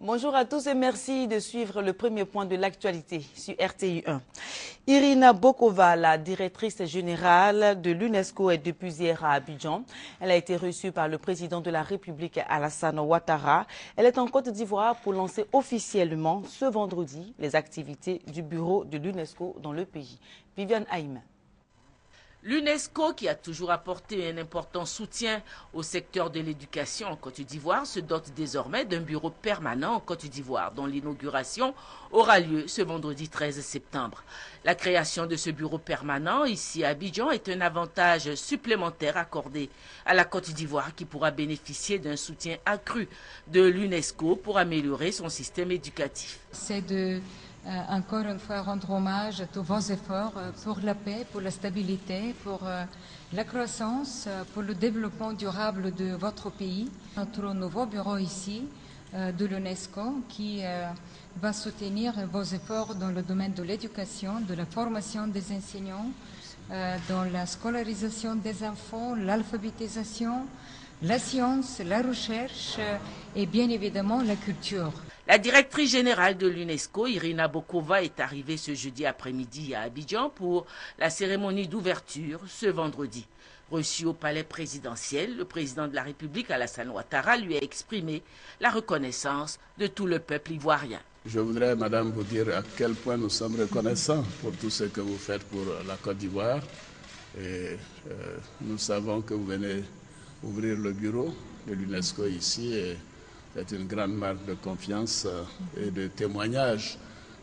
Bonjour à tous et merci de suivre le premier point de l'actualité sur RTI 1. Irina Bokova, la directrice générale de l'UNESCO, est depuis hier à Abidjan. Elle a été reçue par le président de la République, Alassane Ouattara. Elle est en Côte d'Ivoire pour lancer officiellement ce vendredi les activités du bureau de l'UNESCO dans le pays. Viviane Haïm. L'UNESCO, qui a toujours apporté un important soutien au secteur de l'éducation en Côte d'Ivoire, se dote désormais d'un bureau permanent en Côte d'Ivoire, dont l'inauguration aura lieu ce vendredi 13 septembre. La création de ce bureau permanent ici à Abidjan est un avantage supplémentaire accordé à la Côte d'Ivoire qui pourra bénéficier d'un soutien accru de l'UNESCO pour améliorer son système éducatif. C'est encore une fois rendre hommage à tous vos efforts pour la paix, pour la stabilité, pour la croissance, pour le développement durable de votre pays. Notre nouveau bureau ici de l'UNESCO qui va soutenir vos efforts dans le domaine de l'éducation, de la formation des enseignants, dans la scolarisation des enfants, l'alphabétisation, la science, la recherche et bien évidemment la culture. La directrice générale de l'UNESCO, Irina Bokova, est arrivée ce jeudi après-midi à Abidjan pour la cérémonie d'ouverture ce vendredi. Reçue au palais présidentiel, le président de la République, Alassane Ouattara, lui a exprimé la reconnaissance de tout le peuple ivoirien. Je voudrais, madame, vous dire à quel point nous sommes reconnaissants pour tout ce que vous faites pour la Côte d'Ivoire. Et nous savons que vous venez ouvrir le bureau de l'UNESCO ici. Et c'est une grande marque de confiance et de témoignage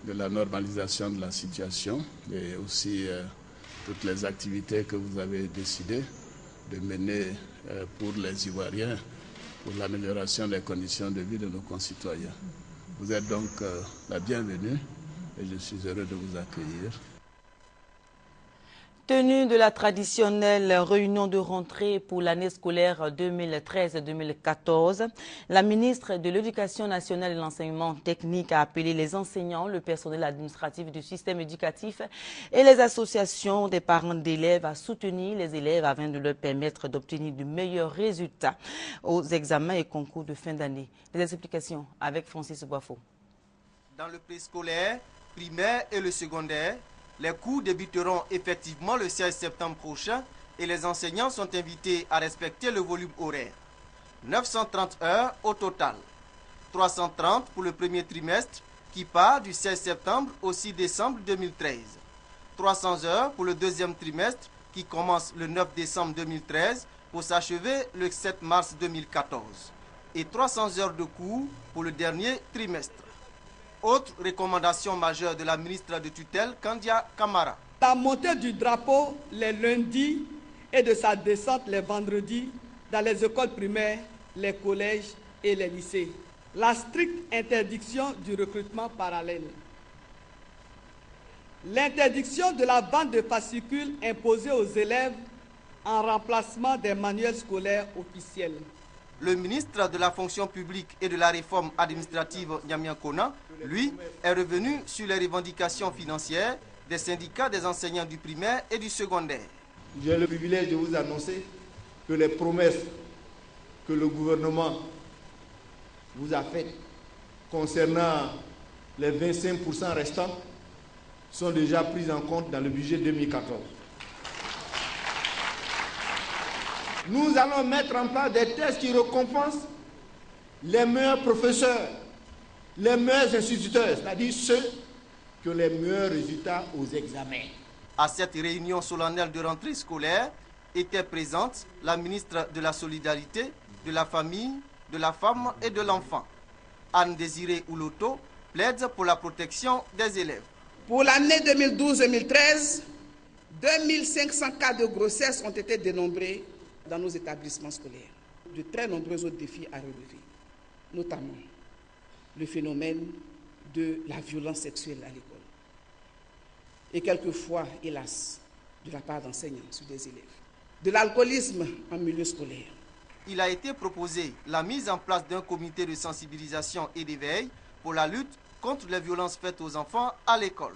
de la normalisation de la situation et aussi toutes les activités que vous avez décidé de mener pour les Ivoiriens, pour l'amélioration des conditions de vie de nos concitoyens. Vous êtes donc la bienvenue et je suis heureux de vous accueillir. Tenue de la traditionnelle réunion de rentrée pour l'année scolaire 2013-2014, la ministre de l'Éducation nationale et de l'enseignement technique a appelé les enseignants, le personnel administratif du système éducatif et les associations des parents d'élèves à soutenir les élèves afin de leur permettre d'obtenir de meilleurs résultats aux examens et concours de fin d'année. Les explications avec Francis Boifo. Dans le préscolaire, primaire et le secondaire, les cours débuteront effectivement le 16 septembre prochain et les enseignants sont invités à respecter le volume horaire. 930 heures au total. 330 pour le premier trimestre qui part du 16 septembre au 6 décembre 2013. 300 heures pour le deuxième trimestre qui commence le 9 décembre 2013 pour s'achever le 7 mars 2014. Et 300 heures de cours pour le dernier trimestre. Autre recommandation majeure de la ministre de tutelle, Kandia Kamara. La montée du drapeau les lundis et de sa descente les vendredis dans les écoles primaires, les collèges et les lycées. La stricte interdiction du recrutement parallèle. L'interdiction de la vente de fascicules imposée aux élèves en remplacement des manuels scolaires officiels. Le ministre de la fonction publique et de la réforme administrative, Nyamia Kona, lui, est revenu sur les revendications financières des syndicats des enseignants du primaire et du secondaire. J'ai le privilège de vous annoncer que les promesses que le gouvernement vous a faites concernant les 25% restants sont déjà prises en compte dans le budget 2014. Nous allons mettre en place des tests qui récompensent les meilleurs professeurs, les meilleurs instituteurs, c'est-à-dire ceux qui ont les meilleurs résultats aux examens. À cette réunion solennelle de rentrée scolaire était présente la ministre de la Solidarité, de la Famille, de la Femme et de l'Enfant. Anne-Désirée Ouloto plaide pour la protection des élèves. Pour l'année 2012-2013, 2500 cas de grossesse ont été dénombrés dans nos établissements scolaires. De très nombreux autres défis à relever, notamment le phénomène de la violence sexuelle à l'école. Et quelquefois, hélas, de la part d'enseignants sur des élèves. De l'alcoolisme en milieu scolaire. Il a été proposé la mise en place d'un comité de sensibilisation et d'éveil pour la lutte contre les violences faites aux enfants à l'école.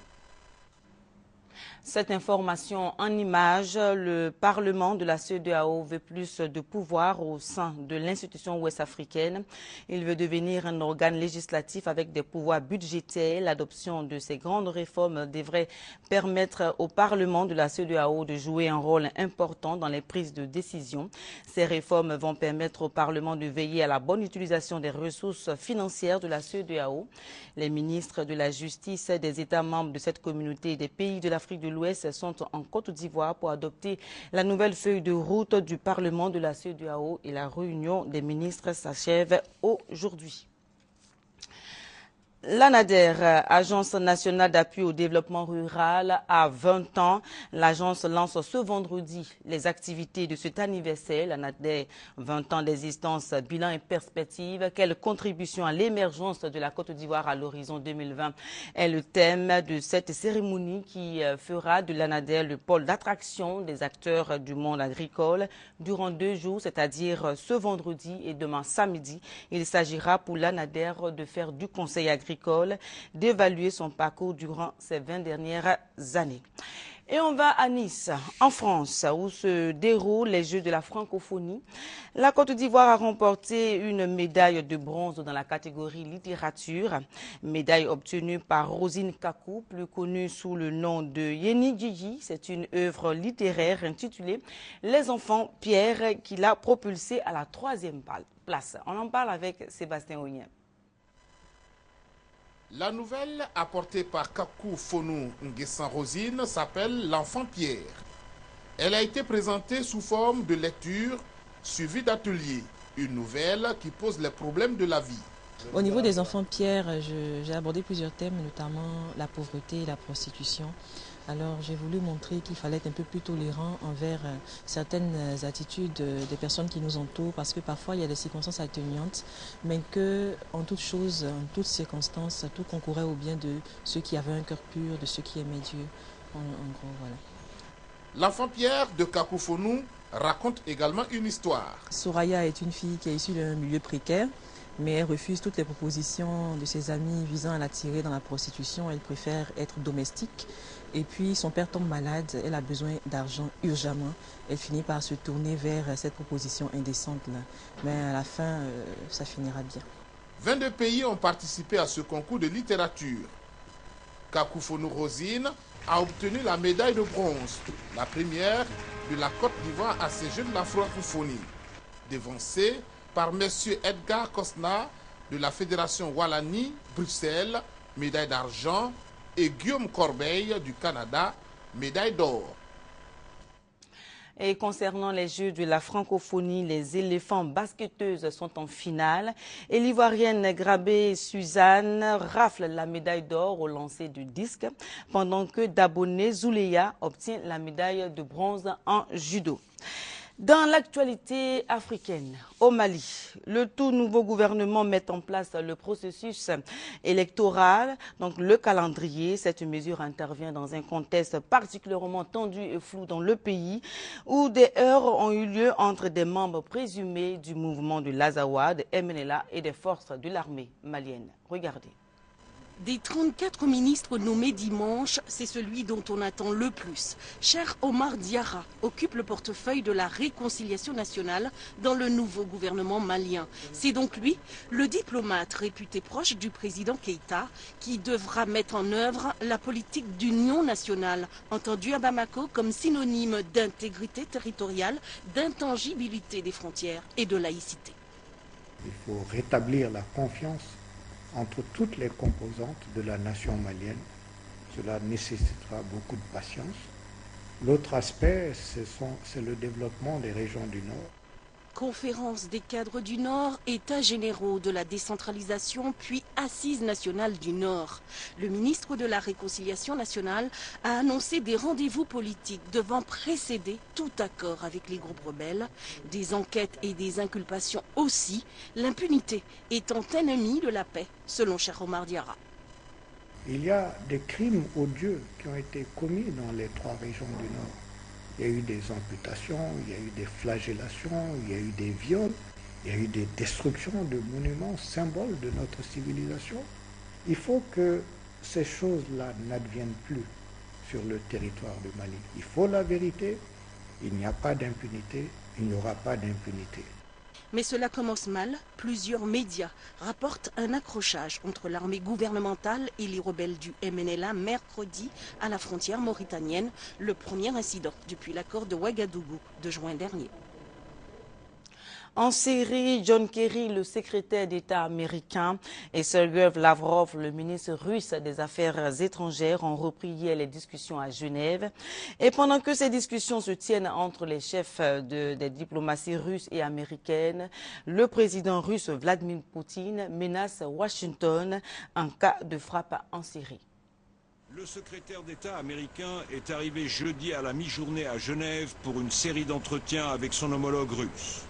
Cette information en images, le Parlement de la CEDEAO veut plus de pouvoir au sein de l'institution ouest-africaine. Il veut devenir un organe législatif avec des pouvoirs budgétaires. L'adoption de ces grandes réformes devrait permettre au Parlement de la CEDEAO de jouer un rôle important dans les prises de décision. Ces réformes vont permettre au Parlement de veiller à la bonne utilisation des ressources financières de la CEDEAO. Les ministres de la Justice des États membres de cette communauté et des pays de l'Afrique de l'Ouest sont en Côte d'Ivoire pour adopter la nouvelle feuille de route du Parlement de la CEDEAO et la réunion des ministres s'achève aujourd'hui. L'ANADER, Agence nationale d'appui au développement rural, a 20 ans. L'agence lance ce vendredi les activités de cet anniversaire. L'ANADER, 20 ans d'existence, bilan et perspective. Quelle contribution à l'émergence de la Côte d'Ivoire à l'horizon 2020 est le thème de cette cérémonie qui fera de l'ANADER le pôle d'attraction des acteurs du monde agricole durant 2 jours, c'est-à-dire ce vendredi et demain samedi. Il s'agira pour l'ANADER de faire du conseil agricole, d'évaluer son parcours durant ces 20 dernières années. Et on va à Nice, en France, où se déroulent les Jeux de la francophonie. La Côte d'Ivoire a remporté une médaille de bronze dans la catégorie littérature. Médaille obtenue par Rosine Kakou, plus connue sous le nom de Yeni Gigi. C'est une œuvre littéraire intitulée Les enfants Pierre qui l'a propulsée à la 3e place. On en parle avec Sébastien Ognien. La nouvelle apportée par Kakou Fonou Nguessan Rosine s'appelle L'Enfant Pierre. Elle a été présentée sous forme de lecture suivie d'ateliers. Une nouvelle qui pose les problèmes de la vie. Au niveau des enfants Pierre, j'ai abordé plusieurs thèmes, notamment la pauvreté et la prostitution. Alors j'ai voulu montrer qu'il fallait être un peu plus tolérant envers certaines attitudes des personnes qui nous entourent, parce que parfois il y a des circonstances atténuantes, mais que en toute chose, en toutes circonstances, tout concourait au bien de ceux qui avaient un cœur pur, de ceux qui aimaient Dieu. En gros, voilà. L'enfant Pierre de Kakou Fonou raconte également une histoire. Soraya est une fille qui est issue d'un milieu précaire, mais elle refuse toutes les propositions de ses amis visant à l'attirer dans la prostitution. Elle préfère être domestique. Et puis son père tombe malade, elle a besoin d'argent urgemment. Elle finit par se tourner vers cette proposition indécente là. Mais à la fin, ça finira bien. 22 pays ont participé à ce concours de littérature. Kakou Fonou Rosine a obtenu la médaille de bronze, la première de la Côte d'Ivoire à ces Jeux de la francophonie, devancée par M. Edgar Kosna de la Fédération Wallonie, Bruxelles, médaille d'argent, et Guillaume Corbeil du Canada, médaille d'or. Et concernant les Jeux de la francophonie, les éléphants basketteuses sont en finale. Et l'Ivoirienne Grabé Suzanne rafle la médaille d'or au lancer du disque, pendant que Daboné Zouleya obtient la médaille de bronze en judo. Dans l'actualité africaine, au Mali, le tout nouveau gouvernement met en place le processus électoral, donc le calendrier. Cette mesure intervient dans un contexte particulièrement tendu et flou dans le pays, où des heurts ont eu lieu entre des membres présumés du mouvement de l'Azawad, de MNLA et des forces de l'armée malienne. Regardez. Des 34 ministres nommés dimanche, c'est celui dont on attend le plus. Cheikh Omar Diarra occupe le portefeuille de la réconciliation nationale dans le nouveau gouvernement malien. C'est donc lui, le diplomate réputé proche du président Keïta, qui devra mettre en œuvre la politique d'union nationale, entendue à Bamako comme synonyme d'intégrité territoriale, d'intangibilité des frontières et de laïcité. Il faut rétablir la confiance entre toutes les composantes de la nation malienne. Cela nécessitera beaucoup de patience. L'autre aspect, c'est le développement des régions du Nord. Conférence des cadres du Nord, États généraux de la décentralisation, puis Assises nationales du Nord. Le ministre de la Réconciliation nationale a annoncé des rendez-vous politiques devant précéder tout accord avec les groupes rebelles, des enquêtes et des inculpations aussi, l'impunité étant ennemie de la paix, selon Cheikh Omar Diarra. Il y a des crimes odieux qui ont été commis dans les 3 régions du Nord. Il y a eu des amputations, il y a eu des flagellations, il y a eu des viols, il y a eu des destructions de monuments, symboles de notre civilisation. Il faut que ces choses-là n'adviennent plus sur le territoire du Mali. Il faut la vérité, il n'y a pas d'impunité, il n'y aura pas d'impunité. Mais cela commence mal. Plusieurs médias rapportent un accrochage entre l'armée gouvernementale et les rebelles du MNLA mercredi à la frontière mauritanienne, le premier incident depuis l'accord de Ouagadougou de juin dernier. En Syrie, John Kerry, le secrétaire d'État américain, et Sergei Lavrov, le ministre russe des Affaires étrangères, ont repris hier les discussions à Genève. Et pendant que ces discussions se tiennent entre les chefs des diplomaties russes et américaines, le président russe Vladimir Poutine menace Washington en cas de frappe en Syrie. Le secrétaire d'État américain est arrivé jeudi à la mi-journée à Genève pour une série d'entretiens avec son homologue russe.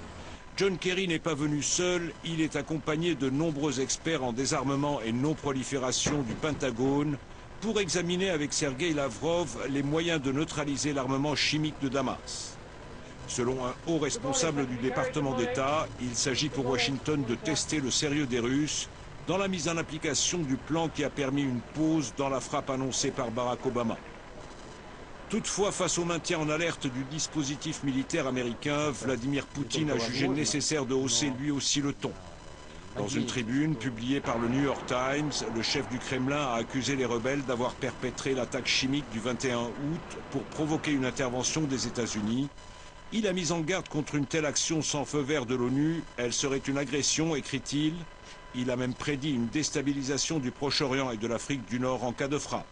John Kerry n'est pas venu seul, il est accompagné de nombreux experts en désarmement et non-prolifération du Pentagone pour examiner avec Sergei Lavrov les moyens de neutraliser l'armement chimique de Damas. Selon un haut responsable du département d'État, il s'agit pour Washington de tester le sérieux des Russes dans la mise en application du plan qui a permis une pause dans la frappe annoncée par Barack Obama. Toutefois, face au maintien en alerte du dispositif militaire américain, Vladimir Poutine a jugé nécessaire de hausser lui aussi le ton. Dans une tribune publiée par le New York Times, le chef du Kremlin a accusé les rebelles d'avoir perpétré l'attaque chimique du 21 août pour provoquer une intervention des États-Unis. Il a mis en garde contre une telle action sans feu vert de l'ONU. Elle serait une agression, écrit-il. Il a même prédit une déstabilisation du Proche-Orient et de l'Afrique du Nord en cas de frappe.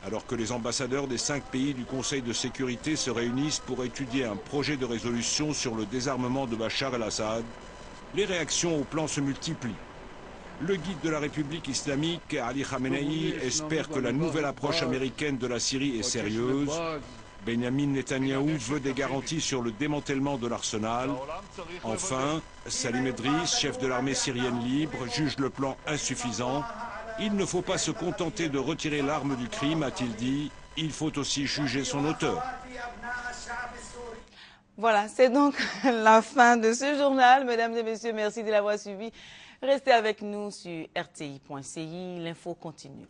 Alors que les ambassadeurs des 5 pays du Conseil de sécurité se réunissent pour étudier un projet de résolution sur le désarmement de Bachar el-Assad, les réactions au plan se multiplient. Le guide de la République islamique, Ali Khamenei, espère que la nouvelle approche américaine de la Syrie est sérieuse. Benjamin Netanyahou veut des garanties sur le démantèlement de l'arsenal. Enfin, Salim Edriss, chef de l'armée syrienne libre, juge le plan insuffisant. Il ne faut pas se contenter de retirer l'arme du crime, a-t-il dit. Il faut aussi juger son auteur. Voilà, c'est donc la fin de ce journal. Mesdames et messieurs, merci de l'avoir suivi. Restez avec nous sur rti.ci. L'info continue.